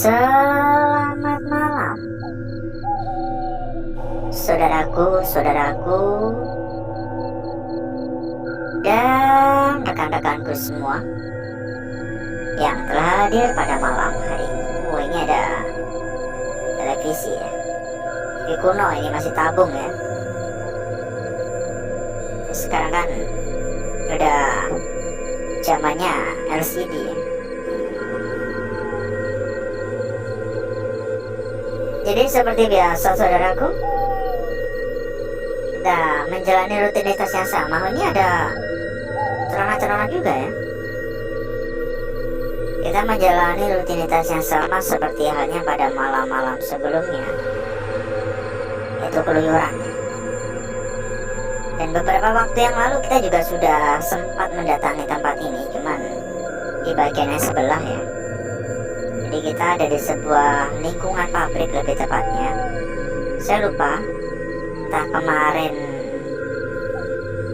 Selamat malam, saudaraku, dan rekan-rekanku semua yang telah hadir pada malam hari ini. Ini ada televisi ya. Tapi kuno ini masih tabung ya. Sekarang kan udah zamannya LCD ya. Jadi seperti biasa saudaraku, kita menjalani rutinitas yang sama. Ini ada celana-celana juga ya. Kita menjalani rutinitas yang sama seperti halnya pada malam-malam sebelumnya, yaitu keluyuran. Dan beberapa waktu yang lalu kita juga sudah sempat mendatangi tempat ini, cuman di bagian yang sebelah ya. Jadi kita ada di sebuah lingkungan pabrik lebih tepatnya. Saya lupa, entah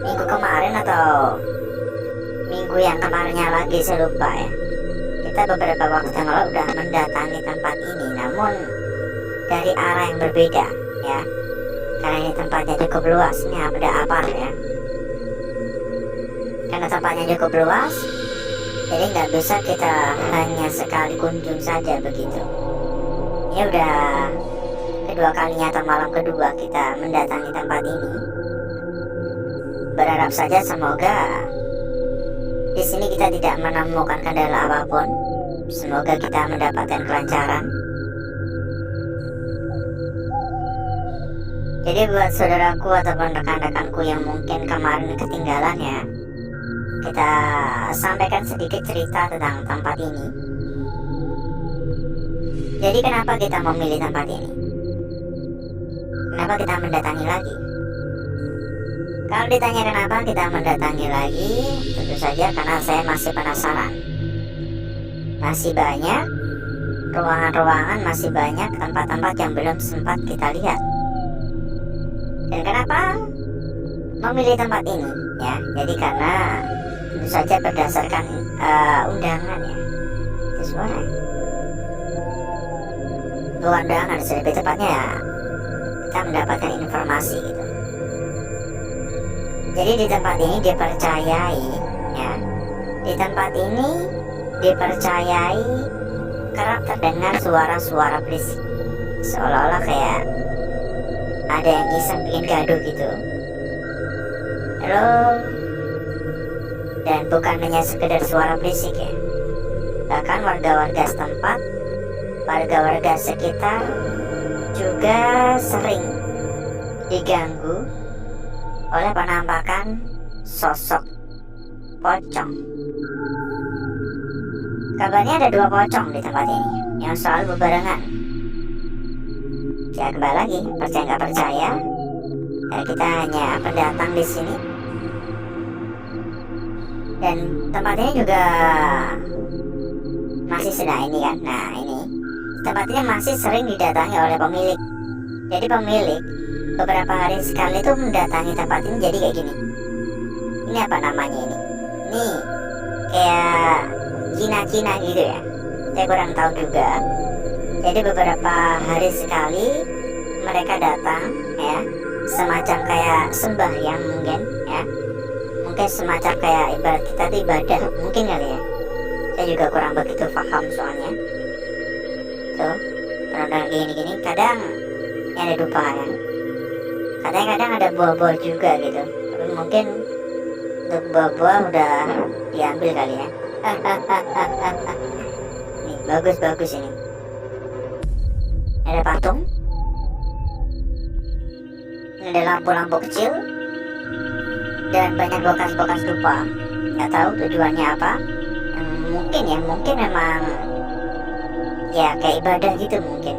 minggu kemarin atau minggu yang kemarinnya lagi, saya lupa ya. Kita beberapa waktu yang lalu udah mendatangi tempat ini, namun dari arah yang berbeda ya. Karena ini tempatnya cukup luas, ini ada apa ya. Karena tempatnya cukup luas, jadi nggak bisa kita hanya sekali kunjung saja begitu. Ini udah kedua kalinya atau malam kedua kita mendatangi tempat ini. Berharap saja semoga di sini kita tidak menemukan kendala apapun. Semoga kita mendapatkan kelancaran. Jadi buat saudaraku ataupun rekan-rekanku yang mungkin kemarin ketinggalan ya, kita sampaikan sedikit cerita tentang tempat ini. Jadi kenapa kita memilih tempat ini? Kenapa kita mendatangi lagi? Kalau ditanya kenapa kita mendatangi lagi, tentu saja karena saya masih penasaran. Masih banyak ruangan-ruangan, masih banyak tempat-tempat yang belum sempat kita lihat. Dan kenapa memilih tempat ini? Ya, jadi karena tentu saja berdasarkan undangan ya. Itu suara. Bukan undangan, lebih tepatnya ya, kita mendapatkan informasi gitu. Jadi di tempat ini dipercayai ya. Di tempat ini dipercayai kerap terdengar suara-suara berisik. Seolah-olah kayak ada yang iseng bikin gaduh gitu. Halo. Dan bukan hanya sekedar suara berisik ya. Bahkan warga-warga setempat, warga-warga sekitar juga sering diganggu oleh penampakan sosok pocong. Kabarnya ada 2 pocong di tempat ini yang selalu berbarengan. Ya kembali lagi, percaya nggak percaya, ya kita hanya pendatang di sini. Dan tempat ini juga masih sedang ini kan. Nah ini tempat ini masih sering didatangi oleh pemilik. Jadi pemilik beberapa hari sekali itu mendatangi tempat ini. Jadi kayak gini. Ini apa namanya ini? Ini kayak Cina-Cina gitu ya. Saya kurang tahu juga. Jadi beberapa hari sekali mereka datang ya, semacam kayak sembahyang mungkin ya. Mungkin semacam kayak ibarat kita itu ibadah mungkin kali ya. Saya juga kurang begitu paham soalnya. Tuh, penonton gini-gini kadang ya ada dupa ya. Katanya kadang ada buah-buah juga gitu. Tapi mungkin untuk buah-buah udah diambil kali ya. Nih, bagus-bagus ini. Ada patung. Ini ada lampu-lampu kecil. Dan banyak bekas-bekas dupa. Nggak tahu tujuannya apa. Mungkin memang ya kayak ibadah gitu mungkin.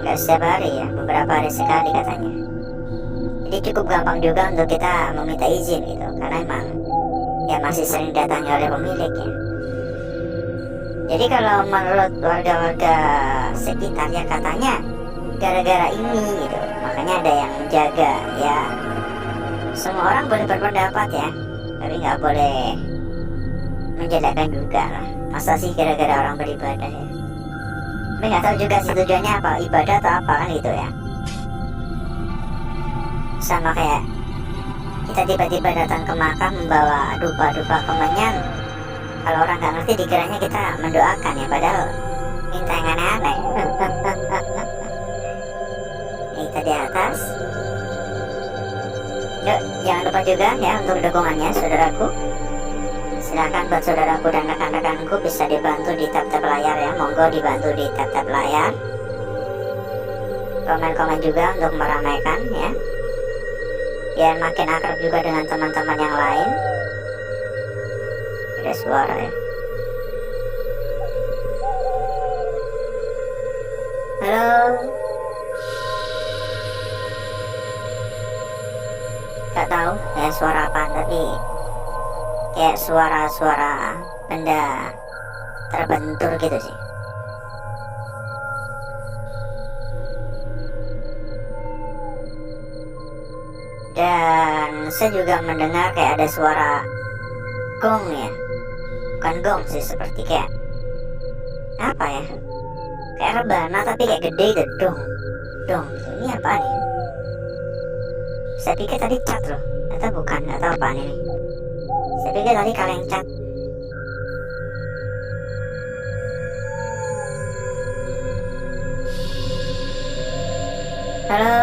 Nggak setiap hari ya, beberapa hari sekali katanya. Jadi cukup gampang juga untuk kita meminta izin gitu, karena emang ya masih sering datangi oleh pemiliknya. Jadi kalau menurut warga-warga sekitar ya katanya gara-gara ini gitu, makanya ada yang menjaga ya. Semua orang boleh berpendapat ya, tapi nggak boleh menjelekkan juga lah. Masa sih gara-gara orang beribadah ya. Tapi nggak tahu juga sih tujuannya apa, ibadah atau apa kan gitu ya. Sama kayak kita tiba-tiba datang ke makam membawa dupa-dupa kemenyan. Kalau orang nggak ngerti dikiranya kita mendoakan ya, padahal minta yang aneh-aneh. Ini kita di atas. Yuk, jangan lupa juga ya untuk dukungannya saudaraku. Silakan buat saudaraku dan rekan-rekanku bisa dibantu di tab-tab layar ya. Monggo dibantu di tab-tab layar. Komen-komen juga untuk meramaikan ya, biar makin akrab juga dengan teman-teman yang lain. Ada suara ya. Halo. Gak tahu ya suara apa, tapi kayak suara-suara benda terbentur gitu sih. Dan saya juga mendengar kayak ada suara gong ya. Bukan gong sih, seperti kayak apa ya, kayak rebana tapi kayak gede gitu. Dong, dong, ini apa nih? Saya pikir tadi cat loh, atau bukan, nggak tahu apa ini. Saya pikir tadi kaleng cat. Halo.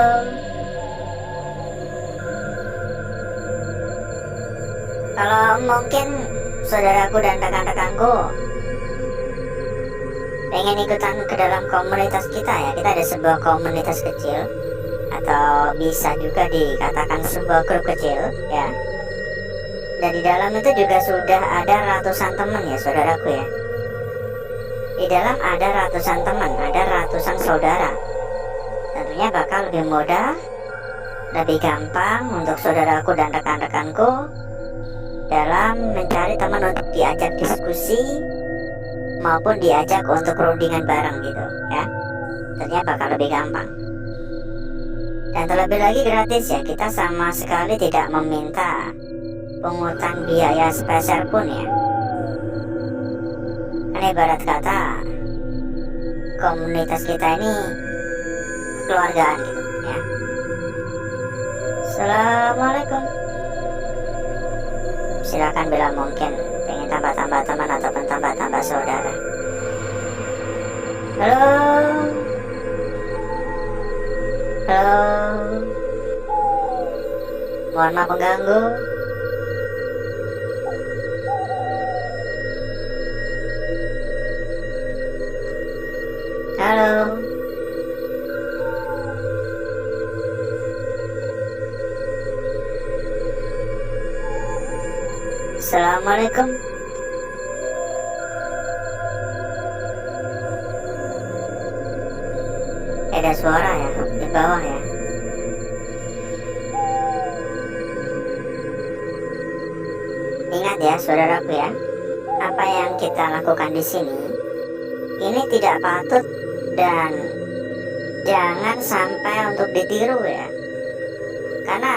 Kalau mungkin saudaraku dan rekan-rekanku pengen ikutan ke dalam komunitas kita ya, kita ada sebuah komunitas kecil, atau bisa juga dikatakan sebuah grup kecil ya. Dan di dalam itu juga sudah ada ratusan teman ya saudaraku ya. Di dalam ada ratusan teman, ada ratusan saudara. Tentunya bakal lebih mudah, lebih gampang untuk saudaraku dan rekan-rekanku dalam mencari teman untuk diajak diskusi maupun diajak untuk rundingan bareng gitu ya. Tentunya bakal lebih gampang. Dan terlebih lagi gratis ya, kita sama sekali tidak meminta pungutan biaya spesial pun ya. Karena ibarat kata komunitas kita ini kekeluargaan gitu ya. Assalamualaikum. Silakan bila mungkin pengen tambah-tambah teman ataupun tambah-tambah saudara. Halo. Halo. Mohon maaf mengganggu. Halo. Assalamualaikum. Ada suara ya di bawah ya. Ingat ya saudaraku ya, apa yang kita lakukan di sini ini tidak patut dan jangan sampai untuk ditiru ya. Karena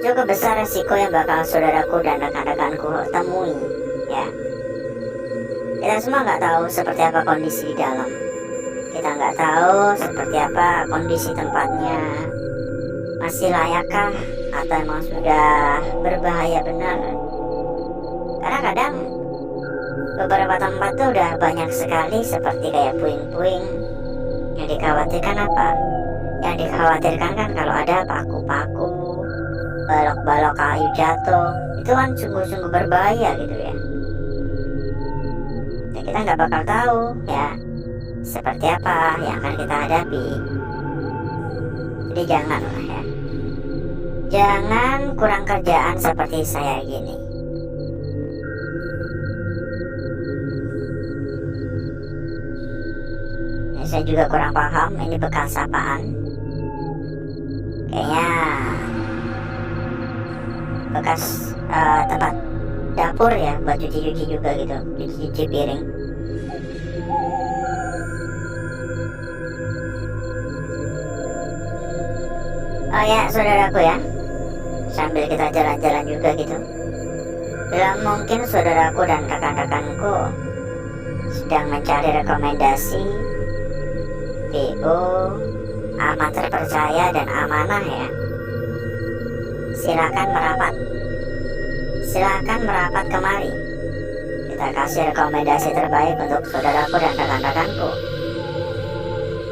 cukup besar resiko yang bakal saudaraku dan rekan-rekanku temui ya. Kita semua nggak tahu seperti apa kondisi di dalam. Kita nggak tahu seperti apa kondisi tempatnya, masih layakkah atau emang sudah berbahaya benar. Karena kadang beberapa tempat tuh udah banyak sekali seperti kayak puing-puing. Yang dikhawatirkan apa? Yang dikhawatirkan kan kalau ada paku-paku, balok-balok kayu jatuh, itu kan sungguh-sungguh berbahaya gitu ya. Ya kita nggak bakal tahu ya seperti apa yang akan kita hadapi. Jadi jangan lah ya, jangan kurang kerjaan seperti saya gini. Ya, saya juga kurang paham ini bekas apaan. Kayaknya bekas tempat dapur ya, buat cuci-cuci juga gitu, cuci piring. Oh ya saudaraku ya, sambil kita jalan-jalan juga gitu, bila mungkin saudaraku dan rekan-rekanku sedang mencari rekomendasi VO amat terpercaya dan amanah ya. Silakan merapat. Silakan merapat kemari. Kita kasih rekomendasi terbaik untuk saudaraku dan rekan-rekanku.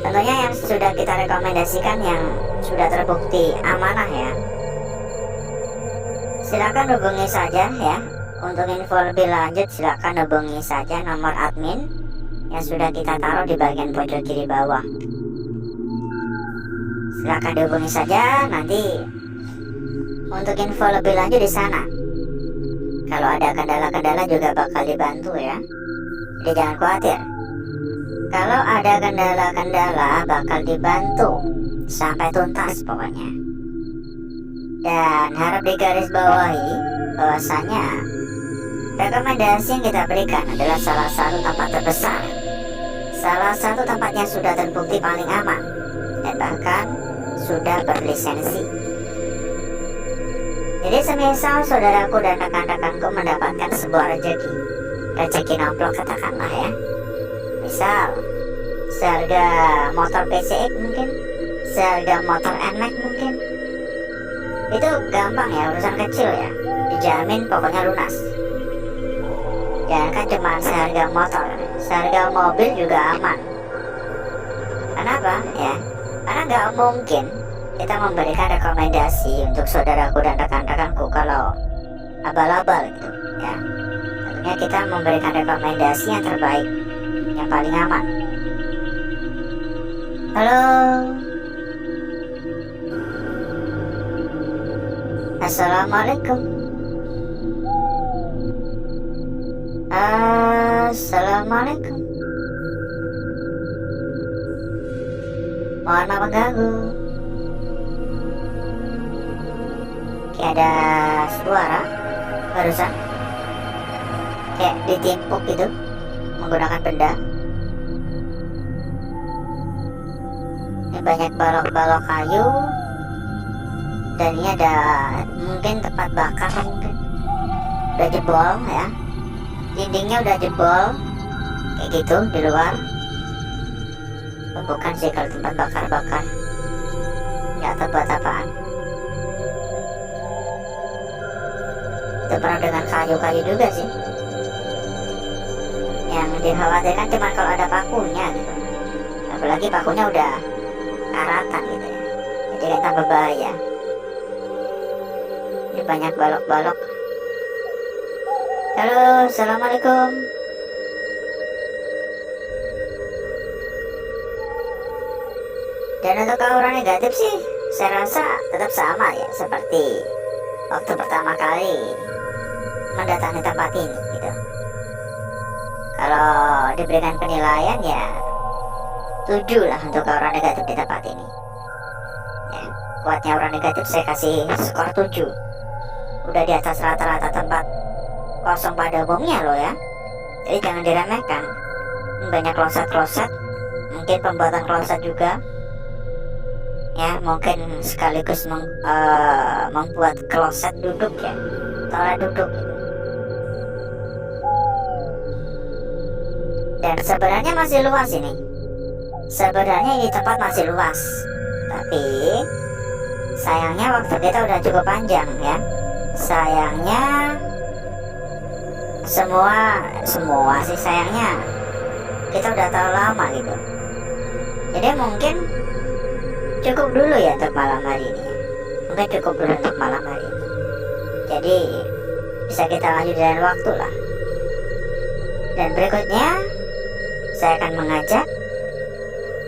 Tentunya yang sudah kita rekomendasikan yang sudah terbukti amanah ya. Silakan hubungi saja ya. Untuk info lebih lanjut silakan hubungi saja nomor admin yang sudah kita taruh di bagian pojok kiri bawah. Silakan dihubungi saja, nanti untuk info lebih lanjut di sana. Kalau ada kendala-kendala juga bakal dibantu ya. Jadi jangan khawatir. Kalau ada kendala-kendala bakal dibantu sampai tuntas pokoknya. Dan harap digarisbawahi bahwasanya rekomendasi yang kita berikan adalah salah satu tempat terbesar, salah satu tempat yang sudah terbukti paling aman dan bahkan sudah berlisensi. Jadi semisal saudaraku dan rekan-rekanku mendapatkan sebuah rezeki nomplok katakanlah ya, misal seharga motor PCX mungkin, seharga motor NMAX mungkin, itu gampang ya, urusan kecil ya, dijamin pokoknya lunas. Jangan cuma seharga motor, seharga mobil juga aman. Kenapa ya? Karena nggak mungkin kita memberikan rekomendasi untuk saudaraku dan rekan-rekanku kalau abal-abal gitu ya. Tentunya kita memberikan rekomendasi yang terbaik, yang paling aman. Halo, assalamualaikum. Assalamualaikum. Mohon maaf mengganggu. Kayak ada suara barusan, kayak ditimpuk gitu menggunakan benda. Ini banyak balok-balok kayu, dan ini ada mungkin tempat bakar, mungkin udah jebol ya, dindingnya udah jebol kayak gitu di luar. Bukan sih kalau tempat bakar-bakar, nggak tahu buat apaan. Itu pernah dengan kayu-kayu juga sih. Yang dikhawatirkan cuma kalau ada pakunya gitu, apalagi pakunya udah karatan gitu ya, jadi kan tambah bahaya. Ini banyak balok-balok. Halo, assalamualaikum. Dan untuk aura negatif sih saya rasa tetap sama ya, seperti waktu pertama kali mendatangi tempat ini gitu. Kalau diberikan penilaian ya 7 lah untuk aura negatif di tempat ini ya. Kuatnya aura negatif saya kasih skor 7. Udah di atas rata-rata tempat kosong pada umumnya loh ya. Jadi jangan diremehkan. Banyak kloset-kloset, mungkin pembuatan kloset juga ya, mungkin sekaligus membuat kloset duduk ya, toilet duduk gitu. Dan sebenarnya masih luas ini, sebenarnya ini tempat masih luas, tapi sayangnya waktu kita udah cukup panjang ya. Sayangnya semua sih sayangnya kita udah terlalu lama gitu. Jadi mungkin cukup dulu ya untuk malam hari ini. Mungkin cukup dulu untuk malam hari ini. Jadi bisa kita lanjut dengan waktu lah. Dan berikutnya saya akan mengajak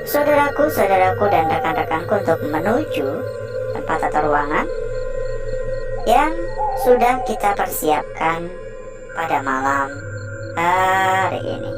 saudaraku dan rekan-rekanku untuk menuju tempat atau ruangan yang sudah kita persiapkan pada malam hari ini.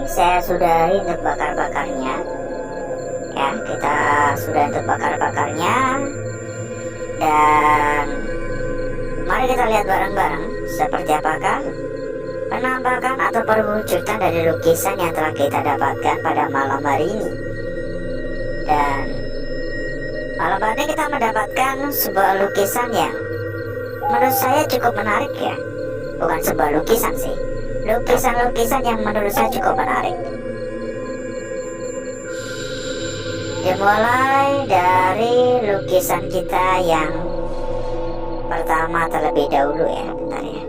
saya sudahi untuk bakar-bakarnya. Ya, kita sudah untuk bakar-bakarnya. Dan mari kita lihat bareng-bareng seperti apakah penampakan atau perwujudan dari lukisan yang telah kita dapatkan pada malam hari ini. Dan malam hari ini kita mendapatkan sebuah lukisan yang menurut saya cukup menarik ya. Bukan sebuah lukisan sih, lukisan-lukisan yang menurut saya cukup menarik. Dimulai dari lukisan kita yang pertama terlebih dahulu ya. Bentar ya.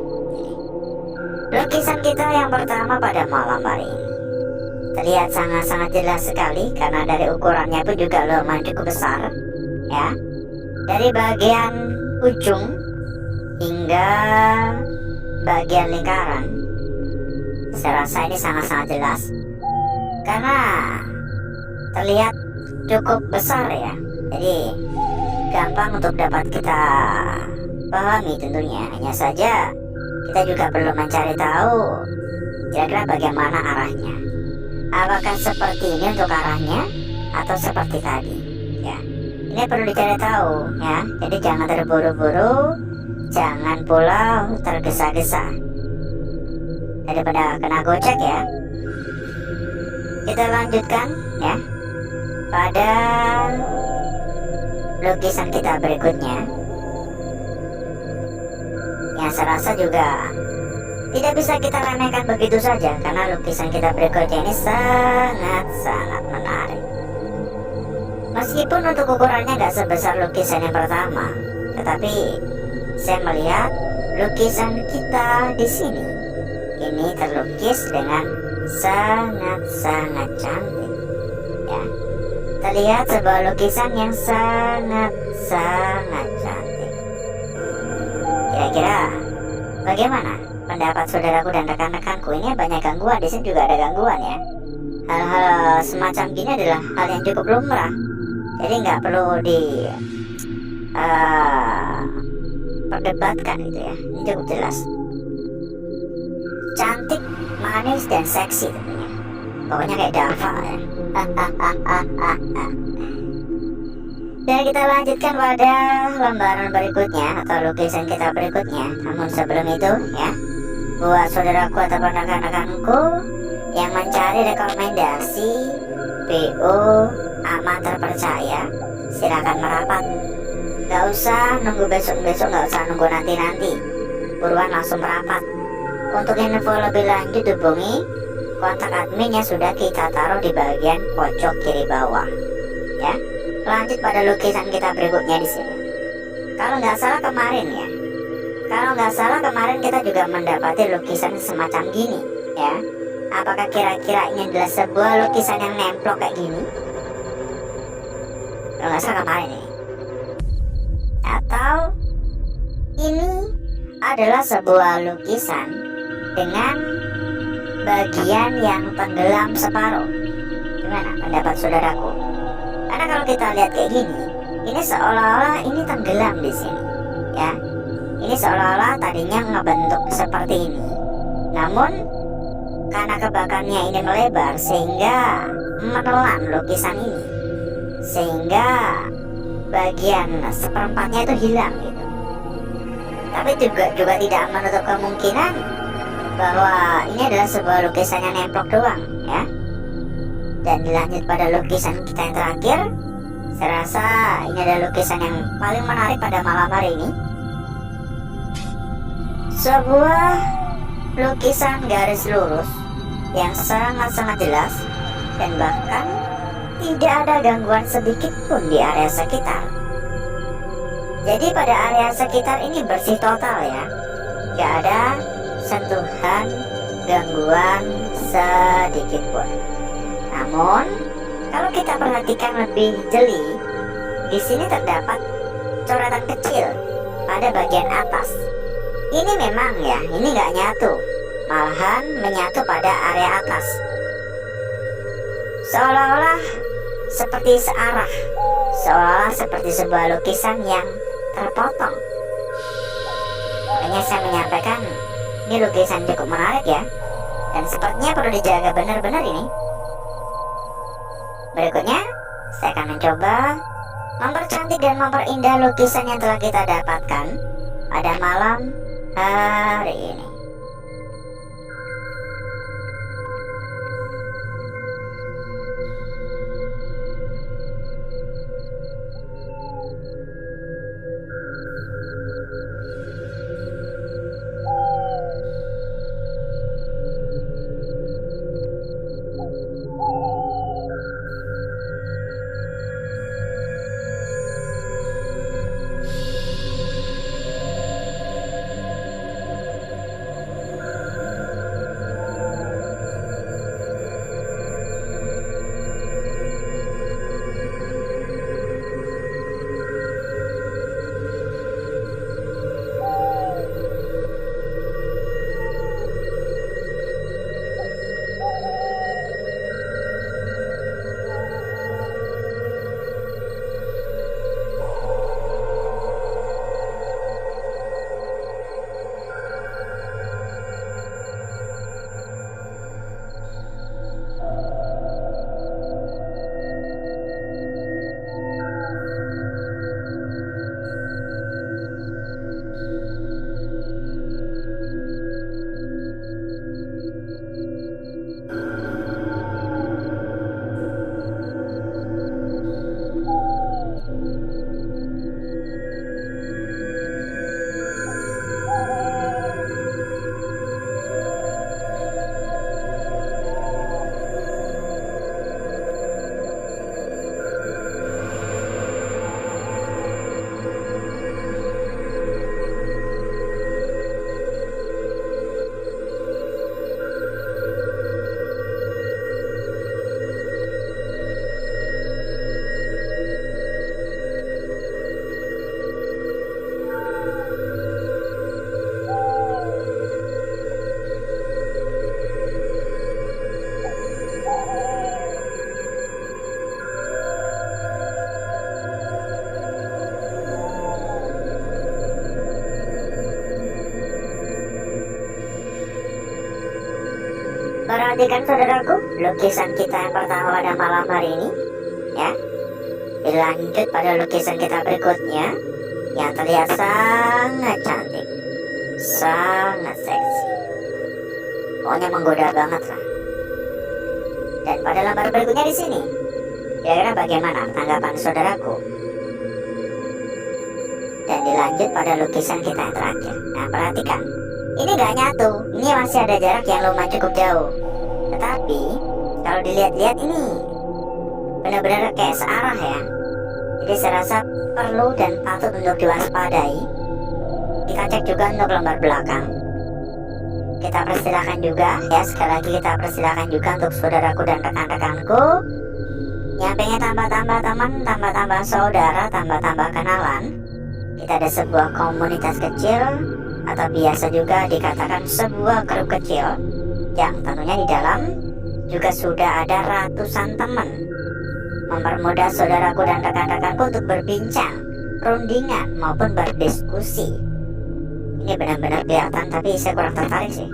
Lukisan kita yang pertama pada malam hari ini terlihat sangat-sangat jelas sekali karena dari ukurannya pun juga lumayan cukup besar ya. Dari bagian ujung hingga bagian lingkaran, saya rasa ini sangat-sangat jelas karena terlihat cukup besar ya. Jadi gampang untuk dapat kita pahami tentunya. Hanya saja kita juga perlu mencari tahu kira-kira bagaimana arahnya. Apakah seperti ini untuk arahnya atau seperti tadi ya. Ini perlu dicari tahu ya. Jadi jangan terburu-buru, jangan pula tergesa-gesa daripada kena gocek ya. Kita lanjutkan ya pada lukisan kita berikutnya, yang saya rasa juga tidak bisa kita remehkan begitu saja karena lukisan kita berikutnya ini sangat-sangat menarik. Meskipun untuk ukurannya tidak sebesar lukisan yang pertama, tetapi saya melihat lukisan kita di sini ini terlukis dengan sangat-sangat cantik ya. Terlihat sebuah lukisan yang sangat-sangat cantik. Kira-kira bagaimana pendapat saudaraku dan rekan-rekanku? Ini banyak gangguan, di sini juga ada gangguan ya. Hal-hal semacam gini adalah hal yang cukup lumrah, jadi nggak perlu di perdebatkan gitu ya. Ini cukup jelas, cantik, manis dan seksi tentunya. Pokoknya kayak Dava ya. Dan kita lanjutkan pada lembaran berikutnya atau lukisan kita berikutnya. Namun sebelum itu ya, buat saudaraku atau rekan-rekanku yang mencari rekomendasi PO aman terpercaya, silakan merapat. Gak usah nunggu besok-besok, gak usah nunggu nanti-nanti, buruan langsung merapat. Untuk info lebih lanjut hubungi kontak admin yang sudah kita taruh di bagian pojok kiri bawah ya. Lanjut pada lukisan kita berikutnya di sini. Kalau nggak salah kemarin kita juga mendapati lukisan semacam gini ya. Apakah kira-kira ini adalah sebuah lukisan yang nemplok kayak gini? Kalau nggak salah kemarin ini, atau ini adalah sebuah lukisan dengan bagian yang tenggelam separuh. Gimana pendapat saudaraku? Karena kalau kita lihat kayak gini, ini seolah-olah ini tenggelam di sini ya. Ini seolah-olah tadinya ngebentuk seperti ini, namun karena kebakarnya ini melebar sehingga menelan lukisan ini, sehingga bagian seperempatnya itu hilang gitu. Tapi juga tidak menutup kemungkinan bahwa ini adalah sebuah lukisan yang nemplok doang ya. Dan dilanjut pada lukisan kita yang terakhir, saya rasa ini adalah lukisan yang paling menarik pada malam hari ini. Sebuah lukisan garis lurus yang sangat-sangat jelas dan bahkan tidak ada gangguan sedikit pun di area sekitar. Jadi pada area sekitar ini bersih total ya, gak ada sentuhan gangguan sedikit pun. Namun kalau kita perhatikan lebih jeli, di sini terdapat coretan kecil pada bagian atas. Ini memang ya, ini nggak nyatu, malahan menyatu pada area atas, seolah-olah seperti searah, seolah-olah seperti sebuah lukisan yang terpotong. Makanya saya menyampaikan ini lukisan cukup menarik ya. dan sepertinya perlu dijaga benar-benar ini. Berikutnya, saya akan mencoba mempercantik dan memperindah lukisan yang telah kita dapatkan pada malam hari ini. Perhatikan saudaraku, lukisan kita yang pertama pada malam hari ini, ya. Dilanjut pada lukisan kita berikutnya, yang terlihat sangat cantik, sangat seksi, pokoknya menggoda banget lah. Dan pada lembar berikutnya di sini, kira-kira bagaimana tanggapan saudaraku? Dan dilanjut pada lukisan kita yang terakhir. Nah, perhatikan, ini gak nyatu, ini masih ada jarak yang lumayan cukup jauh. Tetapi kalau dilihat-lihat ini benar-benar kayak searah ya. Jadi saya rasa perlu dan patut untuk diwaspadai. Kita cek juga untuk lembar belakang. Kita persilakan juga ya, sekali lagi kita persilakan juga untuk saudaraku dan rekan-rekanku yang pengen tambah-tambah teman, tambah-tambah saudara, tambah-tambah kenalan. Kita ada sebuah komunitas kecil, atau biasa juga dikatakan sebuah grup kecil, yang tentunya di dalam juga sudah ada ratusan teman, mempermudah saudaraku dan rekan-rekanku untuk berbincang, rundingan maupun berdiskusi. Ini benar-benar kelihatan, tapi saya kurang tertarik sih.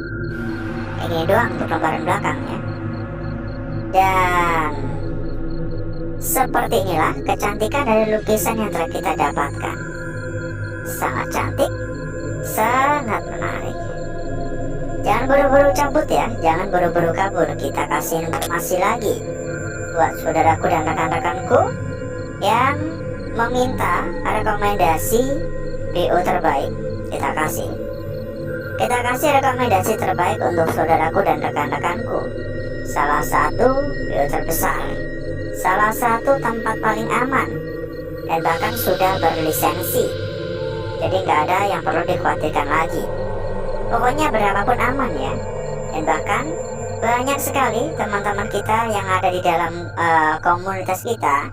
Ini doang untuk lembaran belakangnya. Dan seperti inilah kecantikan dari lukisan yang telah kita dapatkan. Sangat cantik, sangat menarik. Jangan buru-buru cabut ya, jangan buru-buru kabur. Kita kasih informasi lagi buat saudaraku dan rekan-rekanku yang meminta rekomendasi BO terbaik. Kita kasih rekomendasi terbaik untuk saudaraku dan rekan-rekanku. Salah satu BO terbesar, salah satu tempat paling aman, dan bahkan sudah berlisensi. Jadi nggak ada yang perlu dikhawatirkan lagi. Pokoknya berapapun aman ya. Dan bahkan banyak sekali teman-teman kita yang ada di dalam komunitas kita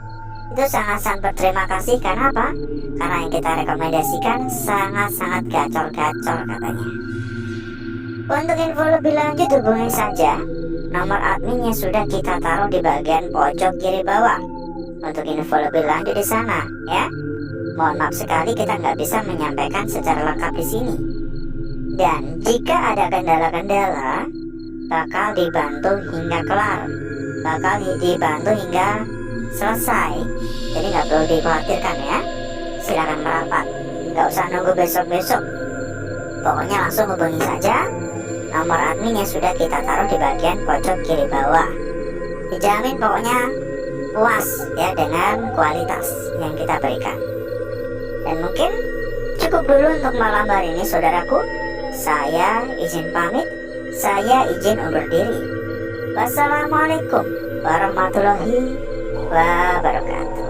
itu sangat-sangat berterima kasih. Karena apa? Karena yang kita rekomendasikan sangat-sangat gacor-gacor katanya. Untuk info lebih lanjut hubungi saja nomor admin yang sudah kita taruh di bagian pojok kiri bawah. Untuk info lebih lanjut di sana ya. Mohon maaf sekali kita nggak bisa menyampaikan secara lengkap di sini. Dan jika ada kendala-kendala, bakal dibantu hingga kelar, bakal dibantu hingga selesai. Jadi nggak perlu dikhawatirkan ya. Silakan merapat, nggak usah nunggu besok-besok. Pokoknya langsung hubungi saja. Nomor admin yang sudah kita taruh di bagian pojok kiri bawah. Dijamin pokoknya puas ya dengan kualitas yang kita berikan. Dan mungkin cukup dulu untuk malam hari ini saudaraku. Saya izin pamit, saya izin undur diri. Wassalamualaikum warahmatullahi wabarakatuh.